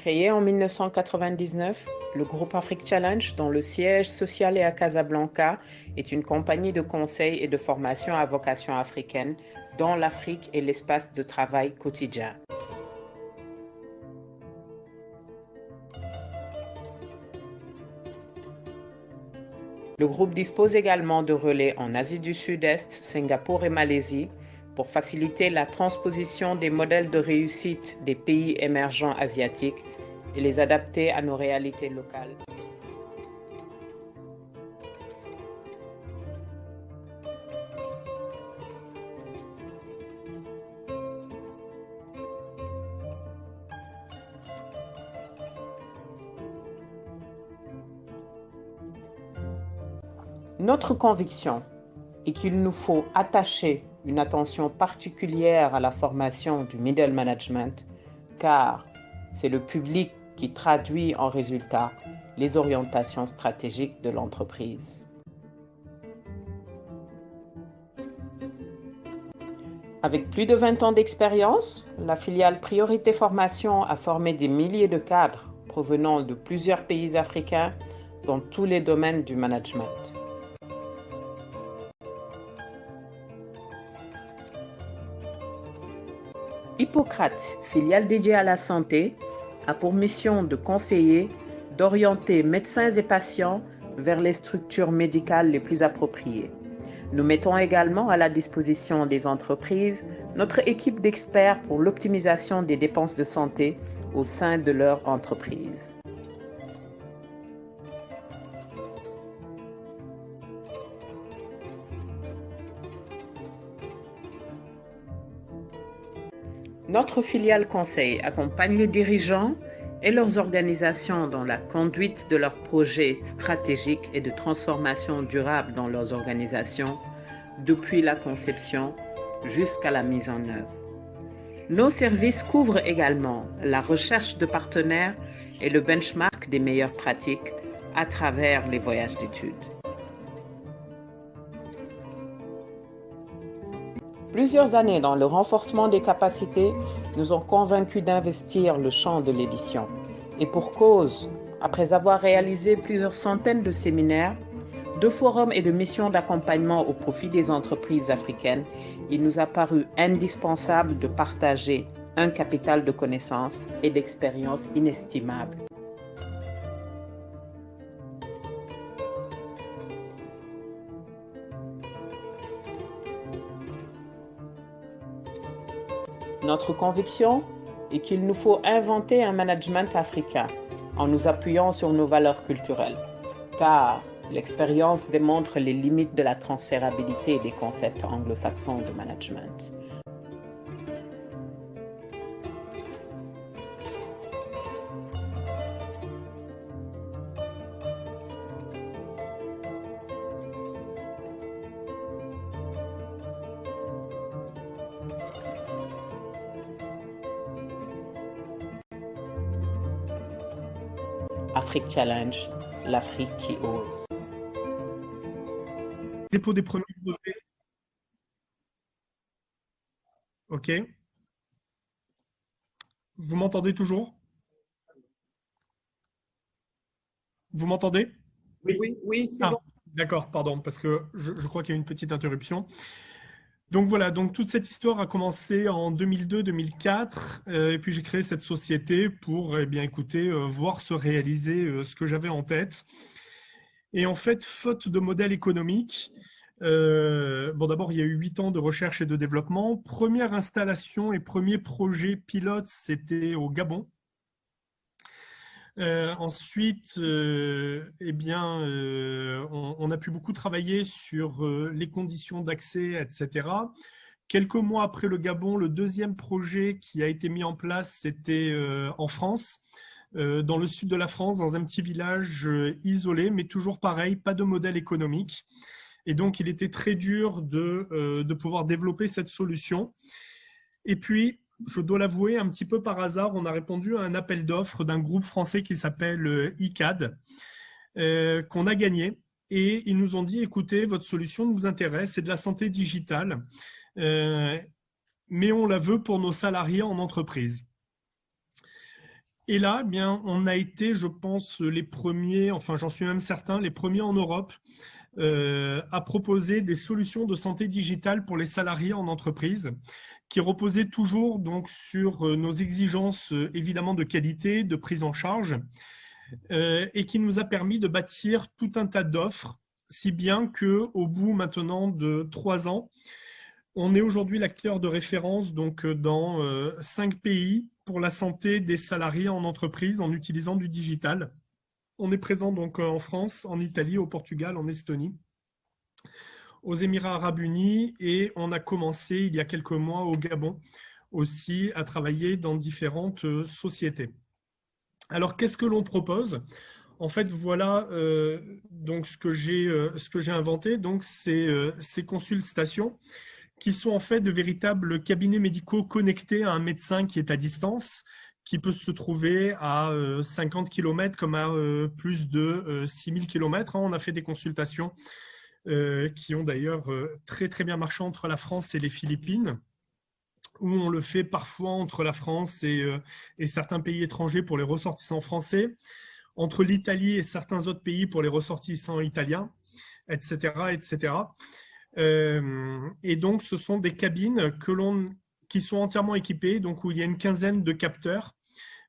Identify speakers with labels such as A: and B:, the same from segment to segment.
A: Créé en 1999, le groupe Afrique Challenge, dont le siège social est à Casablanca, est une compagnie de conseil et de formation à vocation africaine, dont l'Afrique est l'espace de travail quotidien. Le groupe dispose également de relais en Asie du Sud-Est, Singapour et Malaisie pour faciliter la transposition des modèles de réussite des pays émergents asiatiques et les adapter à nos réalités locales. Notre conviction est qu'il nous faut attacher une attention particulière à la formation du middle management, car c'est le public qui traduit en résultat les orientations stratégiques de l'entreprise. Avec plus de 20 ans d'expérience, la filiale Priorité Formation a formé des milliers de cadres provenant de plusieurs pays africains dans tous les domaines du management. Hippocrate, filiale dédiée à la santé, a pour mission de conseiller, d'orienter médecins et patients vers les structures médicales les plus appropriées. Nous mettons également à la disposition des entreprises notre équipe d'experts pour l'optimisation des dépenses de santé au sein de leur entreprise. Notre filiale conseil accompagne les dirigeants et leurs organisations dans la conduite de leurs projets stratégiques et de transformation durable dans leurs organisations, depuis la conception jusqu'à la mise en œuvre. Nos services couvrent également la recherche de partenaires et le benchmark des meilleures pratiques à travers les voyages d'études. Plusieurs années dans le renforcement des capacités nous ont convaincus d'investir le champ de l'édition. Et pour cause, après avoir réalisé plusieurs centaines de séminaires, de forums et de missions d'accompagnement au profit des entreprises africaines, il nous a paru indispensable de partager un capital de connaissances et d'expériences inestimables. Notre conviction est qu'il nous faut inventer un management africain en nous appuyant sur nos valeurs culturelles, car l'expérience démontre les limites de la transférabilité des concepts anglo-saxons de management. Afrique Challenge, l'Afrique qui ose.
B: Dépôt des premiers brevets. OK. Vous m'entendez toujours? Vous m'entendez?
A: Oui, c'est bon.
B: D'accord, pardon, parce que je crois qu'il y a eu une petite interruption. Donc voilà, donc toute cette histoire a commencé en 2002-2004, et puis j'ai créé cette société pour, eh bien, écoutez, voir se réaliser ce que j'avais en tête. Et en fait, faute de modèle économique, bon, d'abord, il y a eu 8 ans de recherche et de développement. Première installation et premier projet pilote, c'était au Gabon. Ensuite, eh bien, on a pu beaucoup travailler sur les conditions d'accès, etc. Quelques mois après le Gabon, le deuxième projet qui a été mis en place, c'était en France, dans le sud de la France, dans un petit village isolé, mais toujours pareil, pas de modèle économique. Et donc, il était très dur de pouvoir développer cette solution. Et puis, je dois l'avouer, un petit peu par hasard, on a répondu à un appel d'offres d'un groupe français qui s'appelle ICAD, qu'on a gagné. Et ils nous ont dit, écoutez, votre solution nous intéresse, c'est de la santé digitale, mais on la veut pour nos salariés en entreprise. Et là, eh bien, on a été, je pense, les premiers, enfin j'en suis même certain, les premiers en Europe à proposer des solutions de santé digitale pour les salariés en entreprise, qui reposaient toujours donc sur nos exigences évidemment de qualité, de prise en charge, et qui nous a permis de bâtir tout un tas d'offres, si bien qu'au bout maintenant de 3 ans, on est aujourd'hui l'acteur de référence donc, dans 5 pays pour la santé des salariés en entreprise en utilisant du digital. On est présent donc en France, en Italie, au Portugal, en Estonie, aux Émirats arabes unis, et on a commencé il y a quelques mois au Gabon aussi à travailler dans différentes sociétés. Alors qu'est-ce que l'on propose? En fait, voilà donc ce que j'ai inventé, donc ces consultations qui sont en fait de véritables cabinets médicaux connectés à un médecin qui est à distance, qui peut se trouver à 50 km comme à plus de 6000 km. On a fait des consultations qui ont d'ailleurs très très bien marché entre la France et les Philippines, où on le fait parfois entre la France et certains pays étrangers pour les ressortissants français, entre l'Italie et certains autres pays pour les ressortissants italiens, etc. etc. Et donc, ce sont des cabines qui sont entièrement équipées, donc où il y a une quinzaine de capteurs.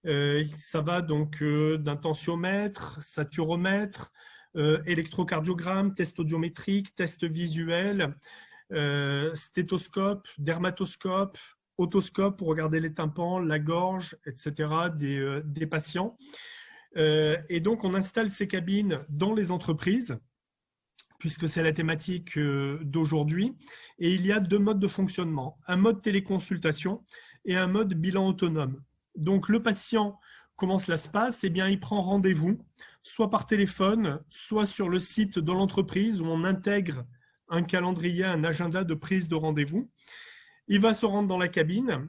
B: Ça va donc d'un tensiomètre, saturomètre, électrocardiogramme, test audiométrique, test visuel, stéthoscope, dermatoscope, otoscope pour regarder les tympans, la gorge, etc. des patients. Et donc, on installe ces cabines dans les entreprises, puisque c'est la thématique d'aujourd'hui. Et il y a 2 modes de fonctionnement, un mode téléconsultation et un mode bilan autonome. Donc, le patient, comment cela se passe? Eh bien, il prend rendez-vous, soit par téléphone, soit sur le site de l'entreprise où on intègre un calendrier, un agenda de prise de rendez-vous. Il va se rendre dans la cabine.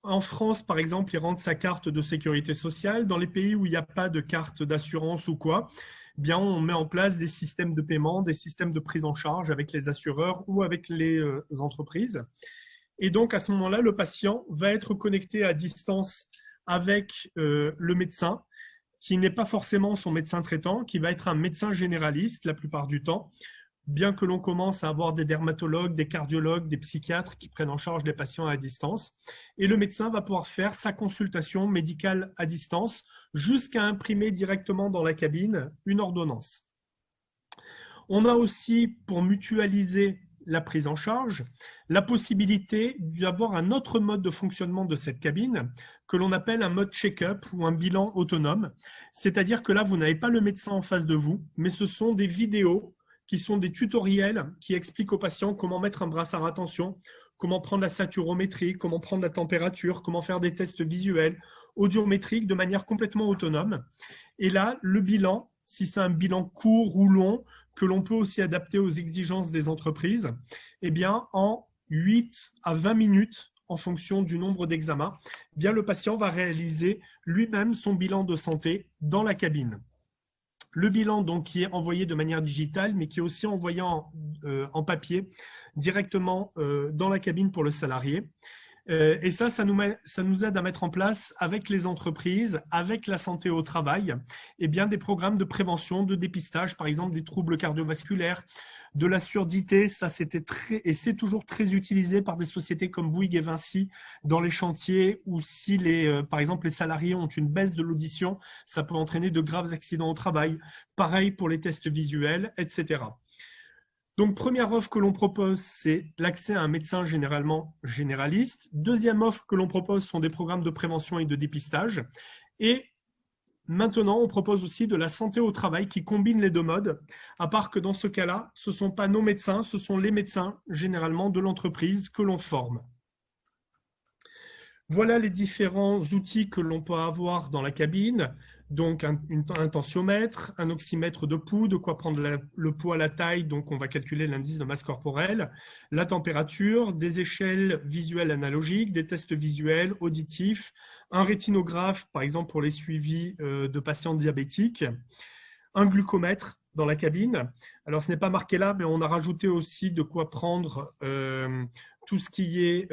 B: En France, par exemple, il rentre sa carte de sécurité sociale. Dans les pays où il n'y a pas de carte d'assurance ou quoi, eh bien, on met en place des systèmes de paiement, des systèmes de prise en charge avec les assureurs ou avec les entreprises. Et donc, à ce moment-là, le patient va être connecté à distance avec le médecin, qui n'est pas forcément son médecin traitant, qui va être un médecin généraliste la plupart du temps, bien que l'on commence à avoir des dermatologues, des cardiologues, des psychiatres qui prennent en charge les patients à distance. Et le médecin va pouvoir faire sa consultation médicale à distance jusqu'à imprimer directement dans la cabine une ordonnance. On a aussi, pour mutualiser la prise en charge, la possibilité d'avoir un autre mode de fonctionnement de cette cabine que l'on appelle un mode check-up ou un bilan autonome. C'est-à-dire que là, vous n'avez pas le médecin en face de vous, mais ce sont des vidéos qui sont des tutoriels qui expliquent aux patients comment mettre un brassard à tension, comment prendre la saturométrie, comment prendre la température, comment faire des tests visuels, audiométriques de manière complètement autonome. Et là, le bilan, si c'est un bilan court ou long, que l'on peut aussi adapter aux exigences des entreprises, eh bien, en 8 à 20 minutes, en fonction du nombre d'examens, eh bien, le patient va réaliser lui-même son bilan de santé dans la cabine. Le bilan donc, qui est envoyé de manière digitale, mais qui est aussi envoyé en papier directement dans la cabine pour le salarié. Et ça nous aide à mettre en place avec les entreprises, avec la santé au travail, eh bien, des programmes de prévention, de dépistage, par exemple des troubles cardiovasculaires, de la surdité. Ça, c'était et c'est toujours très utilisé par des sociétés comme Bouygues et Vinci dans les chantiers, où si par exemple les salariés ont une baisse de l'audition, ça peut entraîner de graves accidents au travail. Pareil pour les tests visuels, etc. Donc, première offre que l'on propose, c'est l'accès à un médecin généralement généraliste. Deuxième offre que l'on propose sont des programmes de prévention et de dépistage. Et maintenant, on propose aussi de la santé au travail qui combine les 2 modes, à part que dans ce cas-là, ce ne sont pas nos médecins, ce sont les médecins généralement de l'entreprise que l'on forme. Voilà les différents outils que l'on peut avoir dans la cabine. Donc, un tensiomètre, un oxymètre de pouls, de quoi prendre le poids à la taille, donc on va calculer l'indice de masse corporelle, la température, des échelles visuelles analogiques, des tests visuels, auditifs, un rétinographe, par exemple pour les suivis de patients diabétiques, un glucomètre dans la cabine. Alors, ce n'est pas marqué là, mais on a rajouté aussi de quoi prendre tout ce qui est,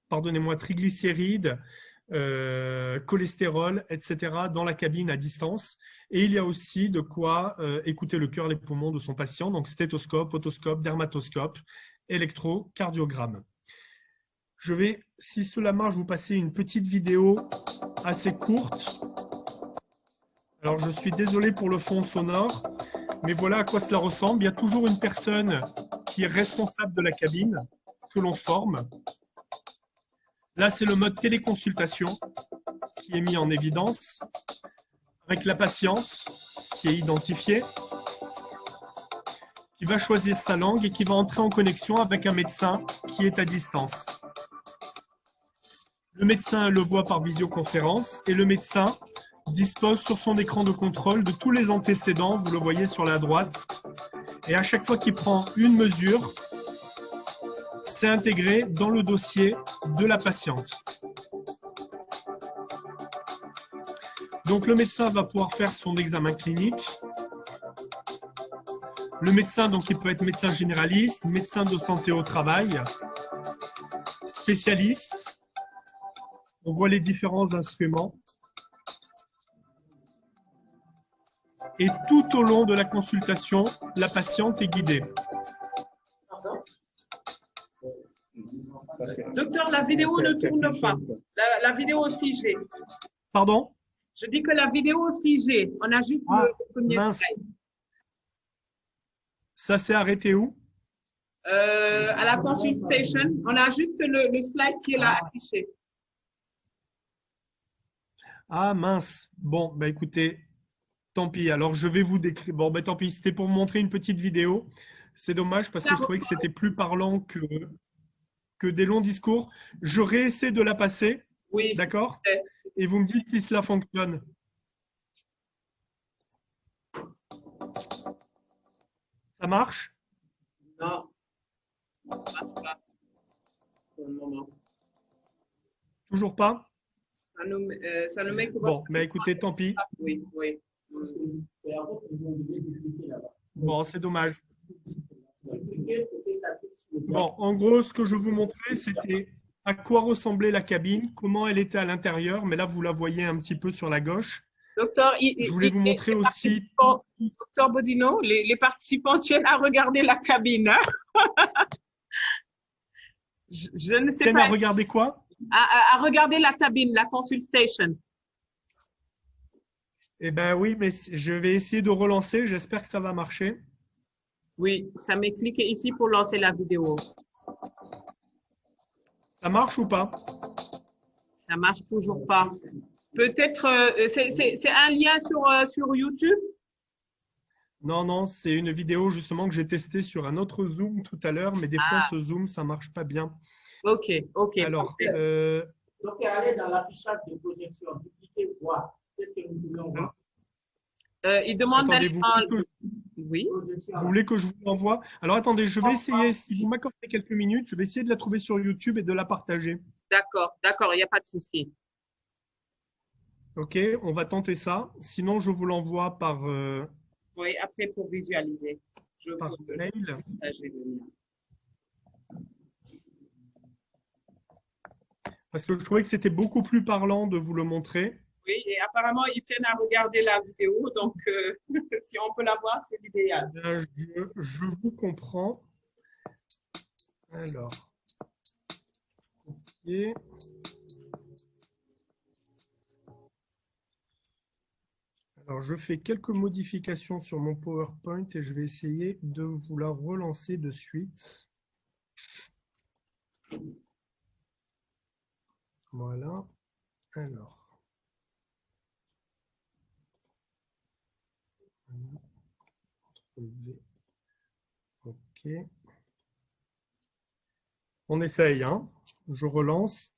B: pardonnez-moi, triglycérides, cholestérol, etc. dans la cabine à distance. Et il y a aussi de quoi écouter le cœur et les poumons de son patient, donc stéthoscope, otoscope, dermatoscope, électrocardiogramme. Je vais, si cela marche, vous passer une petite vidéo assez courte. Alors, je suis désolé pour le fond sonore, mais voilà à quoi cela ressemble. Il y a toujours une personne qui est responsable de la cabine que l'on forme. Là, c'est le mode téléconsultation qui est mis en évidence avec la patiente qui est identifiée, qui va choisir sa langue et qui va entrer en connexion avec un médecin qui est à distance. Le médecin le voit par visioconférence et le médecin dispose sur son écran de contrôle de tous les antécédents, vous le voyez sur la droite. Et à chaque fois qu'il prend une mesure, c'est intégré dans le dossier de la patiente. Donc le médecin va pouvoir faire son examen clinique. Le médecin, donc, il peut être médecin généraliste, médecin de santé au travail, spécialiste. On voit les différents instruments. Et tout au long de la consultation, la patiente est guidée.
A: Docteur, la vidéo ne tourne pas. La vidéo est figée.
B: Pardon?
A: Je dis que la vidéo est figée. On a juste le premier slide.
B: Ça s'est arrêté où?
A: À la consultation, on a juste le slide qui est là affiché.
B: Ah mince. Bon, bah écoutez, tant pis. Alors je vais vous décrire. Bon, bah tant pis, c'était pour vous montrer une petite vidéo. C'est dommage parce que je trouvais que c'était plus parlant que des longs discours. Je réessaie de la passer.
A: Oui.
B: D'accord? Et vous me dites si cela fonctionne. Ça marche?
A: Non. Ça ne marche pas pour le moment.
B: Toujours pas?
A: Ça nous met que
B: bon, mais écoutez, tant pis.
A: Oui, oui.
B: Bon, c'est dommage. Bon, en gros, ce que je vous montrais, c'était à quoi ressemblait la cabine, comment elle était à l'intérieur, mais là, vous la voyez un petit peu sur la gauche.
A: Docteur,
B: je voulais vous montrer aussi…
A: Docteur Bodino, les participants tiennent à regarder la cabine. Hein. je ne sais
B: tiennent
A: pas.
B: À regarder quoi?
A: À regarder la cabine, la consultation.
B: Eh bien oui, mais je vais essayer de relancer. J'espère que ça va marcher.
A: Oui, ça m'est cliqué ici pour lancer la vidéo.
B: Ça marche ou pas?
A: Ça marche toujours pas. Peut-être, c'est un lien sur YouTube?
B: Non, non, c'est une vidéo justement que j'ai testée sur un autre Zoom tout à l'heure, mais des fois, ce Zoom, ça ne marche pas bien.
A: Ok, ok.
B: Alors,
C: donc, allez dans l'affichage de projection, cliquez voir. Qu'est-ce que nous pouvons voir?
A: Il demande
B: d'aller
A: Oui.
B: Vous voulez que je vous l'envoie? Alors, attendez, je vais essayer, si vous m'accordez quelques minutes, je vais essayer de la trouver sur YouTube et de la partager.
A: D'accord, d'accord, il n'y a pas de souci.
B: Ok, on va tenter ça. Sinon, je vous l'envoie par…
A: Oui, après pour visualiser.
B: Par mail. Parce que je trouvais que c'était beaucoup plus parlant de vous le montrer.
A: Oui, et apparemment, ils tiennent à regarder la vidéo, donc si on peut la voir, c'est l'idéal.
B: Je vous comprends. Alors, copier. Alors, je fais quelques modifications sur mon PowerPoint et je vais essayer de vous la relancer de suite. Voilà. Alors. OK. On essaye, hein. Je relance.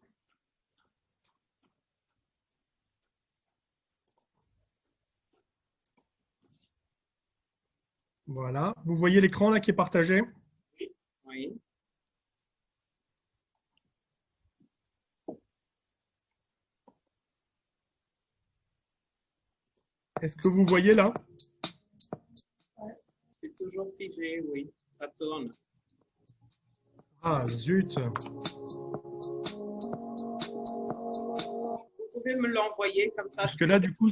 B: Voilà. Vous voyez l'écran là qui est partagé?
A: Oui. Oui.
B: Est-ce que vous voyez là?
A: C'est toujours figé, oui. Ça tourne.
B: Ah, zut.
A: pouvez me l'envoyer comme ça.
B: Parce que là, du coup,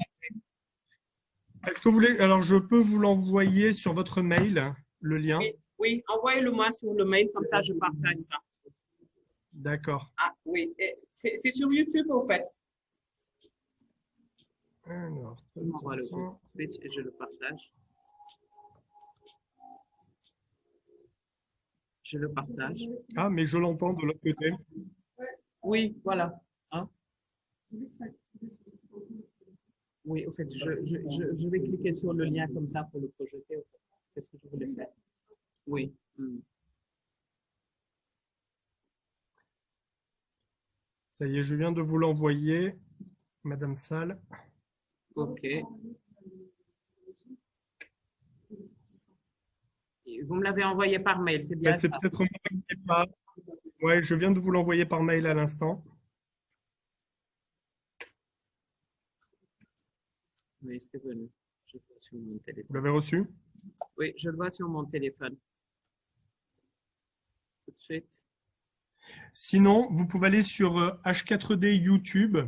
B: est-ce que vous voulez… Alors, je peux vous l'envoyer sur votre mail, le lien.
A: Oui, oui, envoyez-le-moi sur le mail, comme ça je partage ça.
B: D'accord.
A: Ah oui, c'est sur YouTube au fait.
B: Alors,
A: Je m'envoie le tout de suite et je le partage. Je le partage.
B: ah, mais je l'entends de l'autre côté.
A: Oui, voilà. Hein? Oui, au fait, je vais cliquer sur le lien comme ça pour le projeter. C'est ce que je voulais faire. Oui.
B: Ça y est, je viens de vous l'envoyer, Madame Salle.
A: OK. Vous me l'avez envoyé par mail, c'est
B: En
A: bien
B: fait, c'est
A: ça.
B: peut-être moi qui n'ai pas. Ouais, je viens de vous l'envoyer par mail à l'instant.
A: Oui, c'est venu. Je le vois sur mon
B: Vous
A: téléphone.
B: l'avez reçu?
A: Oui, je le vois sur mon téléphone. Tout de suite.
B: Sinon, vous pouvez aller sur H4D YouTube.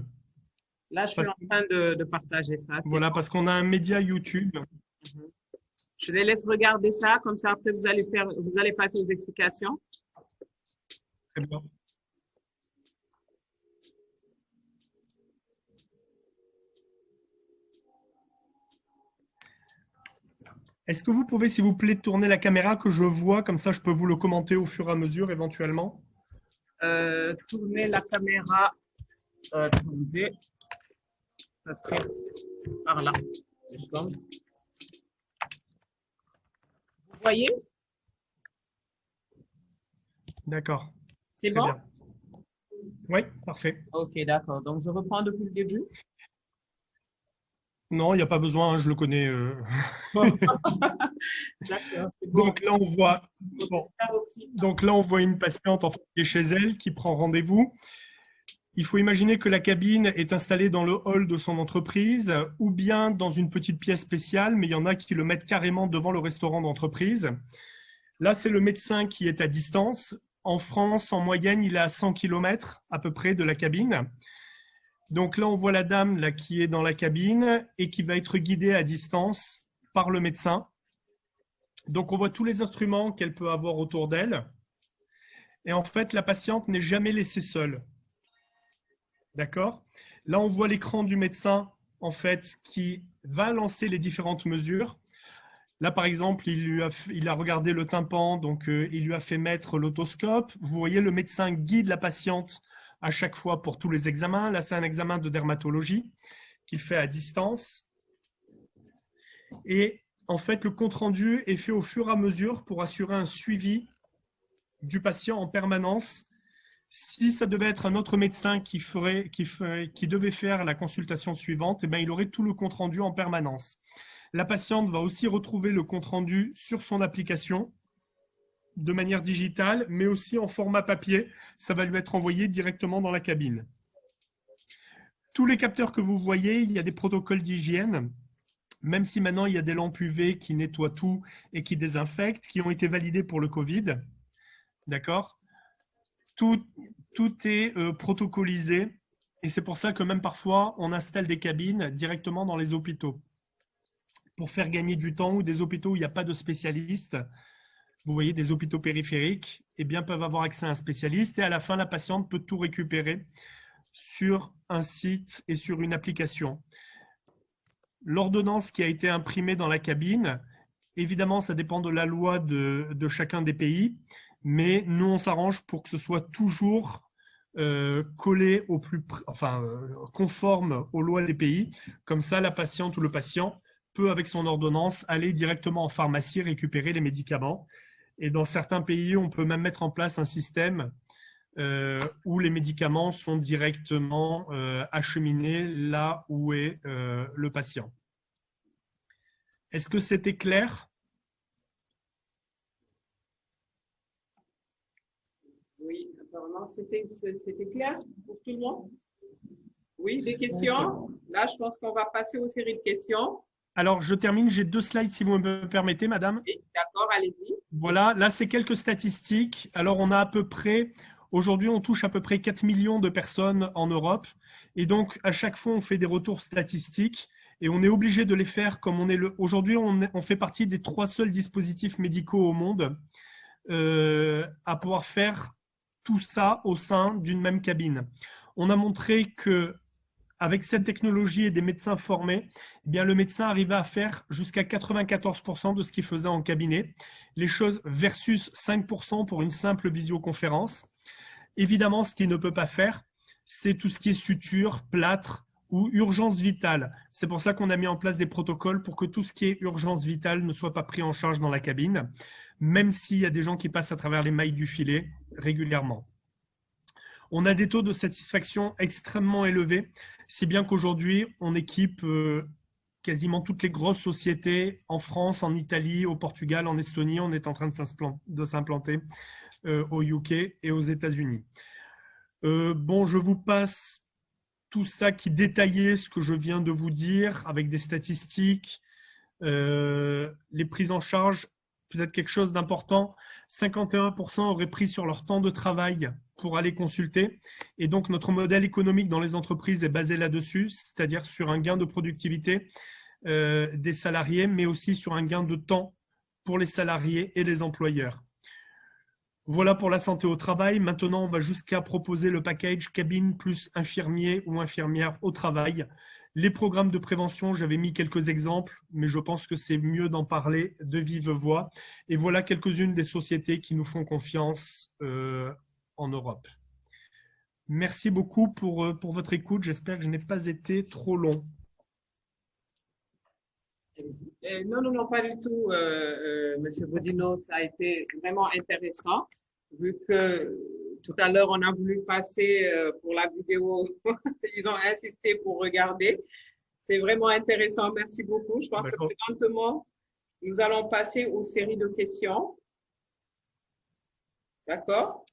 A: Là, je suis en train de partager ça.
B: Voilà,
A: Bon.
B: parce qu'on a un média YouTube.
A: Je les laisse regarder ça, comme ça après vous allez passer aux explications.
B: Très bien. Est-ce que vous pouvez, s'il vous plaît, tourner la caméra que je vois, comme ça je peux vous le commenter au fur et à mesure éventuellement?
A: Tournez la caméra. Attendez. Ça serait par là. Vous voyez?
B: D'accord.
A: C'est
B: Très
A: bon?
B: bien. Oui, parfait.
A: Ok, d'accord. Donc, je reprends depuis le début.
B: Non, il n'y a pas besoin, hein, je le connais.
A: D'accord.
B: Donc là, on voit, bon. Donc là, on voit une patiente en fait, qui est chez elle, qui prend rendez-vous. Il faut imaginer que la cabine est installée dans le hall de son entreprise ou bien dans une petite pièce spéciale, mais il y en a qui le mettent carrément devant le restaurant d'entreprise. Là, c'est le médecin qui est à distance. En France, en moyenne, il est à 100 km à peu près de la cabine. Donc là, on voit la dame là, qui est dans la cabine et qui va être guidée à distance par le médecin. Donc, on voit tous les instruments qu'elle peut avoir autour d'elle. Et en fait, la patiente n'est jamais laissée seule. D'accord? Là, on voit l'écran du médecin, en fait, qui va lancer les différentes mesures. Là, par exemple, il a regardé le tympan, donc il lui a fait mettre l'otoscope. Vous voyez, le médecin guide la patiente à chaque fois pour tous les examens. Là, c'est un examen de dermatologie qu'il fait à distance. Et en fait, le compte-rendu est fait au fur et à mesure pour assurer un suivi du patient en permanence. Si ça devait être un autre médecin qui devait faire la consultation suivante, eh bien, il aurait tout le compte-rendu en permanence. La patiente va aussi retrouver le compte-rendu sur son application de manière digitale, mais aussi en format papier. Ça va lui être envoyé directement dans la cabine. Tous les capteurs que vous voyez, il y a des protocoles d'hygiène, même si maintenant il y a des lampes UV qui nettoient tout et qui désinfectent, qui ont été validés pour le Covid. D'accord ? Tout est protocolisé et c'est pour ça que même parfois, on installe des cabines directement dans les hôpitaux pour faire gagner du temps, ou des hôpitaux où il n'y a pas de spécialiste. Vous voyez, des hôpitaux périphériques, eh bien, peuvent avoir accès à un spécialiste et à la fin, la patiente peut tout récupérer sur un site et sur une application. L'ordonnance qui a été imprimée dans la cabine, évidemment, ça dépend de la loi de chacun des pays, mais nous, on s'arrange pour que ce soit toujours collé au plus, conforme aux lois des pays. Comme ça, la patiente ou le patient peut, avec son ordonnance, aller directement en pharmacie récupérer les médicaments. Et dans certains pays, on peut même mettre en place un système où les médicaments sont directement acheminés là où est le patient. Est-ce que c'était clair ?
A: Oui, apparemment, c'était clair pour tout le monde. Oui, des questions? Là, je pense qu'on va passer aux séries de questions.
B: Alors, je termine. J'ai 2 slides, si vous me permettez, madame.
A: Oui, d'accord, allez-y.
B: Voilà, là, c'est quelques statistiques. Alors, on a à peu près Aujourd'hui, on touche à peu près 4 millions de personnes en Europe. Et donc, à chaque fois, on fait des retours statistiques et on est obligé de les faire comme on est le… Aujourd'hui, on fait partie des 3 seuls dispositifs médicaux au monde à pouvoir faire tout ça au sein d'une même cabine. On a montré que avec cette technologie et des médecins formés, eh bien, le médecin arrivait à faire jusqu'à 94% de ce qu'il faisait en cabinet. Les choses versus 5% pour une simple visioconférence. Évidemment, ce qu'il ne peut pas faire, c'est tout ce qui est suture, plâtre ou urgence vitale. C'est pour ça qu'on a mis en place des protocoles pour que tout ce qui est urgence vitale ne soit pas pris en charge dans la cabine, même s'il y a des gens qui passent à travers les mailles du filet régulièrement. On a des taux de satisfaction extrêmement élevés, si bien qu'aujourd'hui, on équipe quasiment toutes les grosses sociétés en France, en Italie, au Portugal, en Estonie. On est en train de s'implanter au UK et aux États-Unis. Bon, je vous passe tout ça qui détaillait ce que je viens de vous dire avec des statistiques, les prises en charge, peut-être quelque chose d'important, 51% auraient pris sur leur temps de travail pour aller consulter. Et donc, notre modèle économique dans les entreprises est basé là-dessus, c'est-à-dire sur un gain de productivité des salariés, mais aussi sur un gain de temps pour les salariés et les employeurs. Voilà pour la santé au travail. Maintenant, on va jusqu'à proposer le package cabine plus infirmier ou infirmière au travail. Les programmes de prévention, j'avais mis quelques exemples, mais je pense que c'est mieux d'en parler de vive voix. Et voilà quelques-unes des sociétés qui nous font confiance en Europe. Merci beaucoup pour votre écoute. J'espère que je n'ai pas été trop long.
A: Non, pas du tout, Monsieur Bodino. Ça a été vraiment intéressant, vu que tout à l'heure, on a voulu passer pour la vidéo. Ils ont insisté pour regarder. C'est vraiment intéressant. Merci beaucoup. Je pense que présentement, nous allons passer aux séries de questions. D'accord?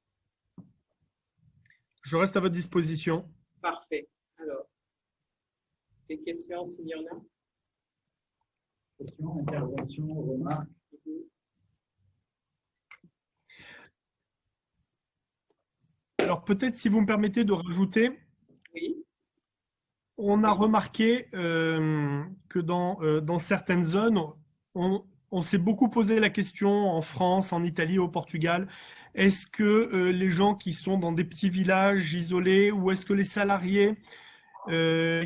B: Je reste à votre disposition.
A: Parfait. Alors, des questions s'il y en a?
C: Questions, interventions, remarques.
B: Alors peut-être si vous me permettez de rajouter,
A: oui.
B: On a remarqué que dans certaines zones, on s'est beaucoup posé la question en France, en Italie, au Portugal, est-ce que les gens qui sont dans des petits villages isolés ou est-ce que les salariés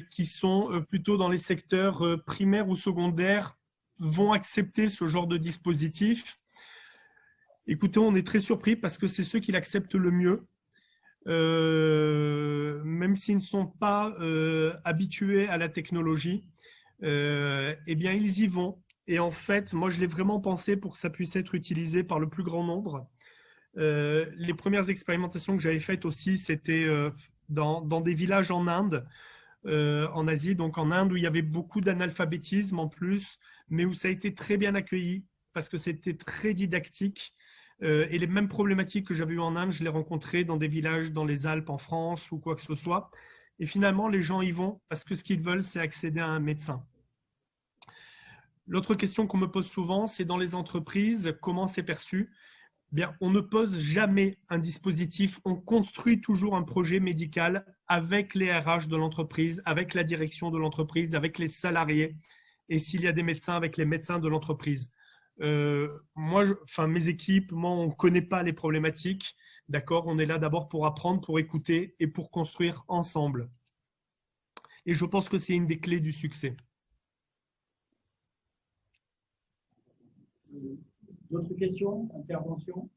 B: qui sont plutôt dans les secteurs primaires ou secondaires vont accepter ce genre de dispositif? Écoutez, on est très surpris parce que c'est ceux qui l'acceptent le mieux. Même s'ils ne sont pas habitués à la technologie, eh bien, ils y vont. Et en fait, moi, je l'ai vraiment pensé pour que ça puisse être utilisé par le plus grand nombre. Les premières expérimentations que j'avais faites aussi, c'était dans des villages en Inde, en Asie, donc en Inde où il y avait beaucoup d'analphabétisme en plus, mais où ça a été très bien accueilli parce que c'était très didactique. Et les mêmes problématiques que j'avais eues en Inde, je les rencontrais dans des villages dans les Alpes en France ou quoi que ce soit. Et finalement, les gens y vont parce que ce qu'ils veulent, c'est accéder à un médecin. L'autre question qu'on me pose souvent, c'est dans les entreprises, comment c'est perçu? Bien, on ne pose jamais un dispositif, on construit toujours un projet médical avec les RH de l'entreprise, avec la direction de l'entreprise, avec les salariés et s'il y a des médecins, avec les médecins de l'entreprise. Mes équipes, on ne connaît pas les problématiques. D'accord, on est là d'abord pour apprendre, pour écouter et pour construire ensemble. Et je pense que c'est une des clés du succès.
C: D'autres questions, interventions?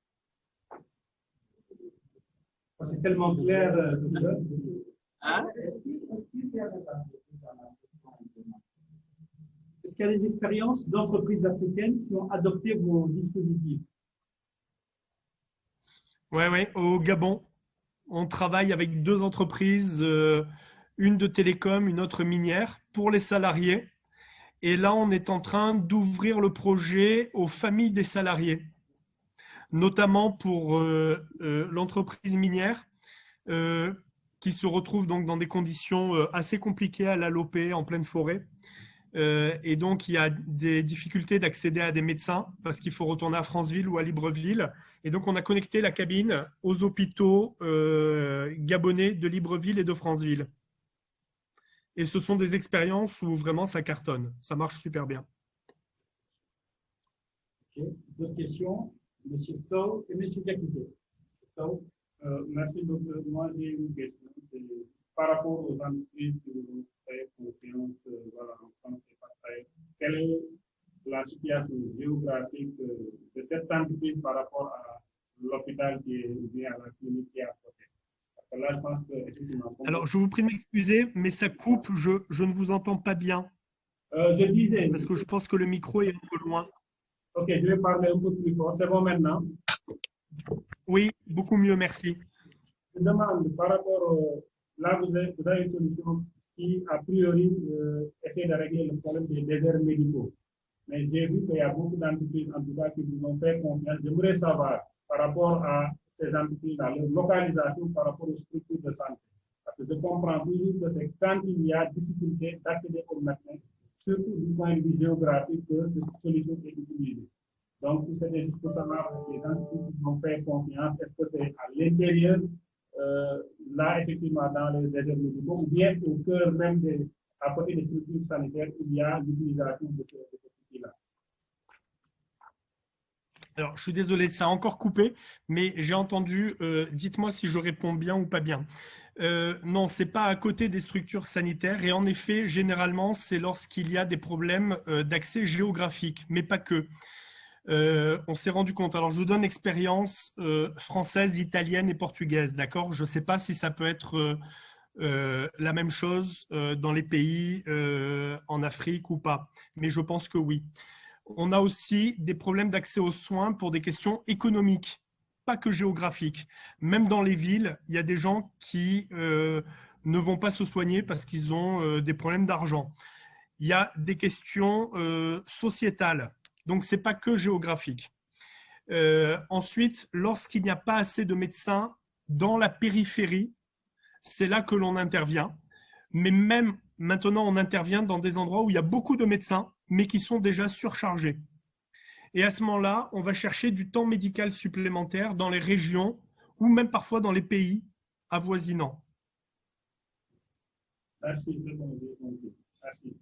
C: C'est tellement clair. Est-ce qu'il y a des expériences d'entreprises africaines qui ont adopté vos dispositifs?
B: Oui, au Gabon, on travaille avec 2 entreprises, une de télécom, une autre minière, pour les salariés. Et là, on est en train d'ouvrir le projet aux familles des salariés, notamment pour l'entreprise minière qui se retrouve donc dans des conditions assez compliquées à la Lopé, en pleine forêt. Et donc, il y a des difficultés d'accéder à des médecins parce qu'il faut retourner à Franceville ou à Libreville. Et donc, on a connecté la cabine aux hôpitaux gabonais de Libreville et de Franceville. Et ce sont des expériences où vraiment ça cartonne. Ça marche super bien.
C: Ok. D'autres questions? Monsieur Sow et Monsieur Diakité. Sow.
D: Merci, docteur. Moi, j'ai une question. Par rapport aux entreprises qui vous ont fait confiance, voilà, en France et partout, quelle est la situation géographique de cette entreprise par rapport à l'hôpital qui est lié à la clinique qui est à côté? Parce que là, je pense que, effectivement,
B: alors, je vous prie de m'excuser, mais ça coupe. Je ne vous entends pas bien.
D: Je disais.
B: Parce que je pense que le micro est un peu loin.
D: Ok, je vais parler un peu plus fort. C'est bon maintenant?
B: Oui, beaucoup mieux, merci.
D: Je demande par rapport, là, vous avez une solution qui, a priori, essaie de régler le problème des déserts médicaux. Mais j'ai vu qu'il y a beaucoup d'entreprises, en tout cas, qui vous ont fait confiance. J'aimerais savoir, par rapport à ces entreprises-là, leur localisation par rapport aux structures de santé. Parce que je comprends toujours que c'est quand il y a difficulté d'accéder aux médecins, surtout du point de vue géographique, que cette solution est utilisée. Donc, si c'est des pour savoir les entreprises qui ont fait confiance, est-ce que c'est à l'intérieur, là, effectivement, dans les déserts médicaux, ou bien au cœur même, à côté des structures sanitaires, il y a l'utilisation de ces outils-là?
B: Alors, je suis désolé, ça a encore coupé, mais j'ai entendu, dites-moi si je réponds bien ou pas bien. Non, ce n'est pas à côté des structures sanitaires et en effet, généralement, c'est lorsqu'il y a des problèmes d'accès géographique, mais pas que. On s'est rendu compte, alors je vous donne l'expérience française, italienne et portugaise, d'accord? Je ne sais pas si ça peut être la même chose dans les pays en Afrique ou pas, mais je pense que oui. On a aussi des problèmes d'accès aux soins pour des questions économiques, pas que géographiques. Même dans les villes, il y a des gens qui ne vont pas se soigner parce qu'ils ont des problèmes d'argent. Il y a des questions sociétales, donc ce n'est pas que géographique. Ensuite, lorsqu'il n'y a pas assez de médecins dans la périphérie, c'est là que l'on intervient. Mais même maintenant, on intervient dans des endroits où il y a beaucoup de médecins, mais qui sont déjà surchargés. Et à ce moment-là, on va chercher du temps médical supplémentaire dans les régions ou même parfois dans les pays avoisinants.
D: Merci. Merci.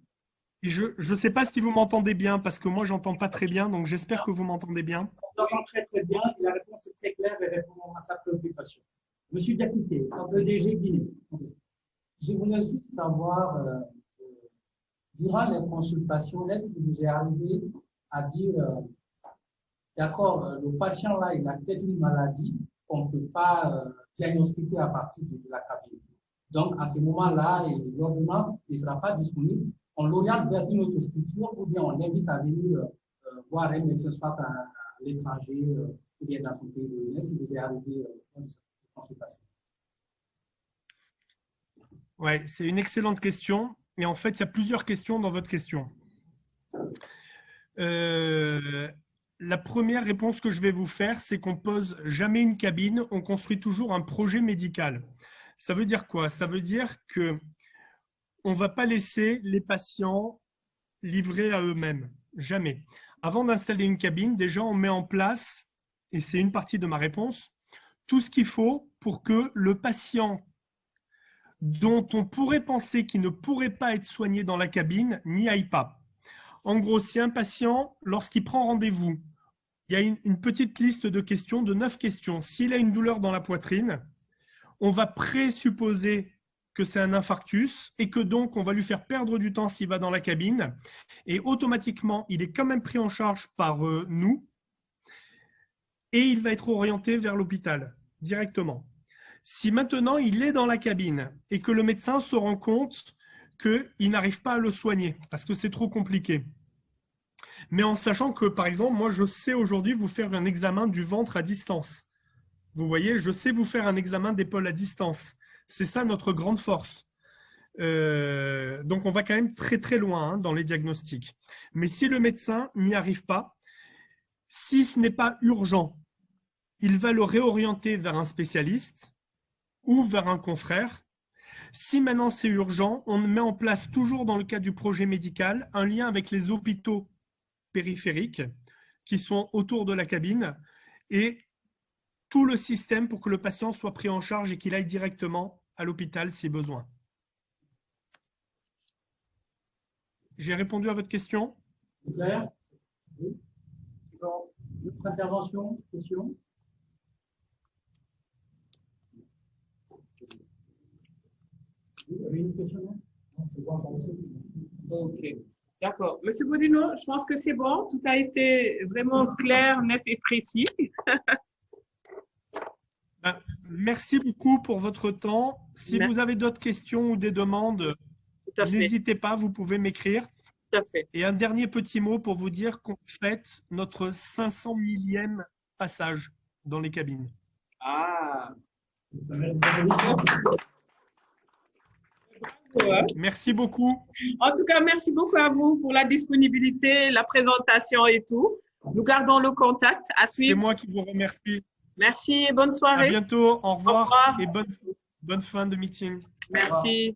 B: Et je ne sais pas si vous m'entendez bien, parce que moi, je n'entends pas très bien, donc j'espère que vous m'entendez bien.
C: On entend très très bien, la réponse est très claire et répond à sa préoccupation. Monsieur Diakité, en PDG Guinée, je voulais juste savoir, durant les consultations, est-ce qu'il vous est arrivé à dire, d'accord, le patient là, il a peut-être une maladie qu'on ne peut pas diagnostiquer à partir de la cabine. Donc, à ce moment-là, l'ordonnance ne sera pas disponible. On l'oriente vers une autre structure ou bien on l'invite à venir voir un médecin, soit à l'étranger ou bien dans son pays d'origine. Est-ce qu'il vous est arrivé une consultation?
B: Oui, c'est une excellente question. Et en fait, il y a plusieurs questions dans votre question. La première réponse que je vais vous faire, c'est qu'on ne pose jamais une cabine, on construit toujours un projet médical. Ça veut dire quoi? Ça veut dire qu'on ne va pas laisser les patients livrés à eux-mêmes. Jamais. Avant d'installer une cabine, déjà, on met en place, et c'est une partie de ma réponse, tout ce qu'il faut pour que le patient dont on pourrait penser qu'il ne pourrait pas être soigné dans la cabine n'y aille pas. En gros, si un patient, lorsqu'il prend rendez-vous, il y a une petite liste de questions, de 9 questions. S'il a une douleur dans la poitrine, on va présupposer que c'est un infarctus et que donc on va lui faire perdre du temps s'il va dans la cabine et automatiquement, il est quand même pris en charge par nous et il va être orienté vers l'hôpital directement. Si maintenant il est dans la cabine et que le médecin se rend compte qu'il n'arrive pas à le soigner parce que c'est trop compliqué, mais en sachant que, par exemple, moi je sais aujourd'hui vous faire un examen du ventre à distance. Vous voyez, je sais vous faire un examen d'épaule à distance. C'est ça notre grande force. Donc on va quand même très très loin dans les diagnostics. Mais si le médecin n'y arrive pas, si ce n'est pas urgent, il va le réorienter vers un spécialiste ou vers un confrère. Si maintenant c'est urgent, on met en place toujours dans le cadre du projet médical un lien avec les hôpitaux périphériques qui sont autour de la cabine et tout le système pour que le patient soit pris en charge et qu'il aille directement à l'hôpital si besoin. J'ai répondu à votre question?
C: C'est clair? Oui. Bon, d'autres interventions, questions? Vous avez une question? Non, c'est bon, ça va.
A: Ok, d'accord. Monsieur Bodino, je pense que c'est bon. Tout a été vraiment clair, net et précis.
B: Merci beaucoup pour votre temps. Si
A: Merci.
B: vous avez d'autres questions ou des demandes,
A: Tout à fait,
B: n'hésitez pas, vous pouvez m'écrire.
A: tout à fait.
B: Et un dernier petit mot pour vous dire qu'on fête notre 500 millième passage dans les cabines.
A: Ah,
C: Ça va être-
A: ouais.
B: Merci beaucoup.
A: En tout cas, merci beaucoup à vous pour la disponibilité, la présentation et tout. Nous gardons le contact à
B: C'est
A: suivre.
B: moi qui vous remercie.
A: Merci et bonne
B: À
A: soirée.
B: bientôt. Au revoir,
A: revoir.
B: et bonne fin de meeting.
A: Merci.